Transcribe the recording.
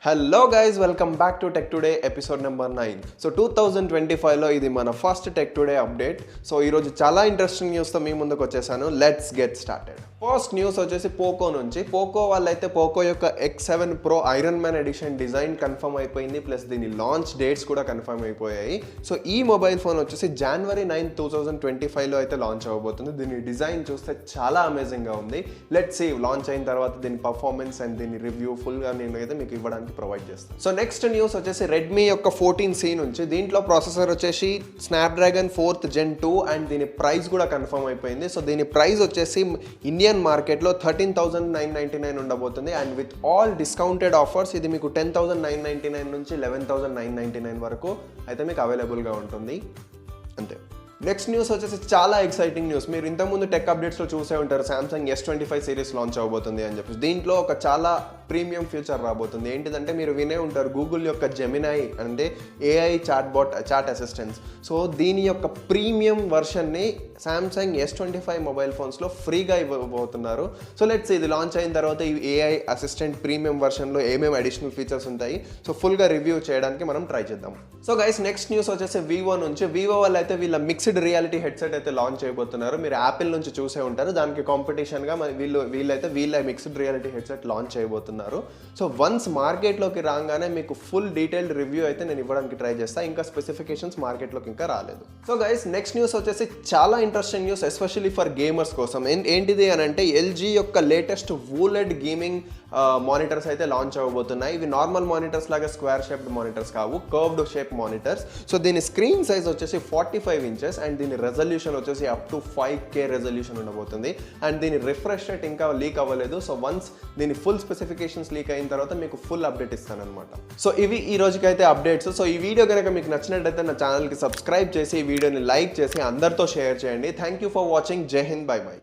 Hello guys, welcome back to tech today episode number 9. So 2025లో ఇది మన first tech today update. So ఈరోజు చాలా ఇంట్రెస్టింగ్ న్యూస్తో మీ ముందుకు వచ్చేసాను. Let's get started. First news వచ్చేసి పోకో నుంచి. పోకో వాళ్ళైతే పోకో యొక్క X7 Pro Iron Man edition design confirm అయిపోయింది, ప్లస్ దీని లాంచ్ డేట్స్ కూడా కన్ఫర్మ్ అయిపోయాయి. సో ఈ మొబైల్ ఫోన్ వచ్చేసి January 9, 2025లో అయితే లాంచ్ అవ్వబోతుంది. దీని డిజైన్ చూస్తే చాలా అమేజింగ్గా ఉంది. లెట్స్ సీ లాంచ్ అయిన తర్వాత దీని పర్ఫార్మెన్స్ అండ్ దీని రివ్యూ ఫుల్గా నేను అయితే మీకు ఇవ్వడానికి ప్రొవైడ్ చేస్తాను. సో నెక్స్ట్ న్యూస్ వచ్చేసి రెడ్మీ యొక్క 14C నుంచి. దీంట్లో ప్రాసెసర్ వచ్చేసి స్నాప్డ్రాగన్ 4th Gen 2 అండ్ దీని ప్రైస్ కూడా కన్ఫర్మ్ అయిపోయింది. సో దీని ప్రైస్ వచ్చేసి ఇండియన్ మార్కెట్లో 13,999 ఉండబోతుంది. And with all discounted offers ఇది మీకు 10,999 నుంచి 11,999 వరకు అయితే మీకు అవైలబుల్గా ఉంటుంది. అంతే. నెక్స్ట్ న్యూస్ వచ్చేసి చాలా ఎక్సైటింగ్ న్యూస్. మీరు ఇంతకుముందు టెక్ అప్డేట్స్లో చూసే ఉంటారు, సామ్సంగ్ S25 సిరీస్ లాంచ్ అవబోతుంది అని చెప్పి. దీంట్లో ఒక చాలా ప్రీమియం ఫీచర్ రాబోతుంది. ఏంటిదంటే మీరు వినే ఉంటారు గూగుల్ యొక్క జెమినై అంటే AI చాట్ అసిస్టెంట్స్. సో దీని యొక్క ప్రీమియం వర్షన్ని సామ్సంగ్ S25 మొబైల్ ఫోన్స్లో ఫ్రీగా ఇవ్వబోతున్నారు. సో లెట్స్ ఇది లాంచ్ అయిన తర్వాత ఈ AI అసిస్టెంట్ ప్రీమియం వర్షన్లో ఏమేమి అడిషనల్ ఫీచర్స్ ఉంటాయి సో ఫుల్గా రివ్యూ చేయడానికి మనం ట్రై చేద్దాం. సో గైస్ నెక్స్ట్ న్యూస్ వచ్చేసి వివో నుంచి. వివో వాళ్ళు అయితే వీళ్ళ మిక్స్డ్ రియాలిటీ హెడ్సెట్ అయితే లాంచ్ చేయబోతున్నారు. మీరు యాపిల్ నుంచి చూసే ఉంటారు, దానికి కాంపిటీషన్గా వీళ్ళ మిక్స్డ్ రియాలిటీ హెడ్సెట్ లాంచ్ చేయబోతున్నారు. సో వన్స్ మార్కెట్లోకి రాగానే మీకు ఫుల్ డీటెయిల్డ్ రివ్యూ అయితే నేను ఇవ్వడానికి ట్రై చేస్తాను. ఇంకా స్పెసిఫికేషన్స్ మార్కెట్లోకి ఇంకా రాలేదు. సో గైస్ నెక్స్ట్ న్యూస్ వచ్చేసి చాలా interesting news, especially for gamers కోసం. ఏంటిది అని అంటే LG యొక్క లేటెస్ట్ వూలెడ్ గేమింగ్ మానిటర్స్ అయితే లాంచ్ అవ్వబోతున్నాయి. ఇవి నార్మల్ మానిటర్స్ లాగా స్క్వేర్ షేప్డ్ మానిటర్స్ కావు, కర్వ్డ్ షేప్ మానిటర్స్. సో దీని స్క్రీన్ సైజ్ వచ్చేసి 45 ఇంచెస్ అండ్ దీని రెజల్యూషన్ వచ్చేసి అప్ టు 5K రెజల్యూషన్ ఉండబోతుంది. అండ్ దీని రిఫ్రెష్ రేట్ ఇంకా లీక్ అవ్వలేదు. సో వన్స్ దీని ఫుల్ స్పెసిఫికేషన్స్ లీక్ అయిన తర్వాత మీకు ఫుల్ అప్డేట్ ఇస్తాను అనమాట. సో ఇవి ఈ రోజుకైతే అప్డేట్స్. సో ఈ వీడియో కనుక మీకు నచ్చినట్టయితే నా ఛానల్కి సబ్స్క్రైబ్ చేసి ఈ వీడియోని లైక్ చేసి అందరితో షేర్ చేయండి. Thank you for watching. జై హింద్, బై బై.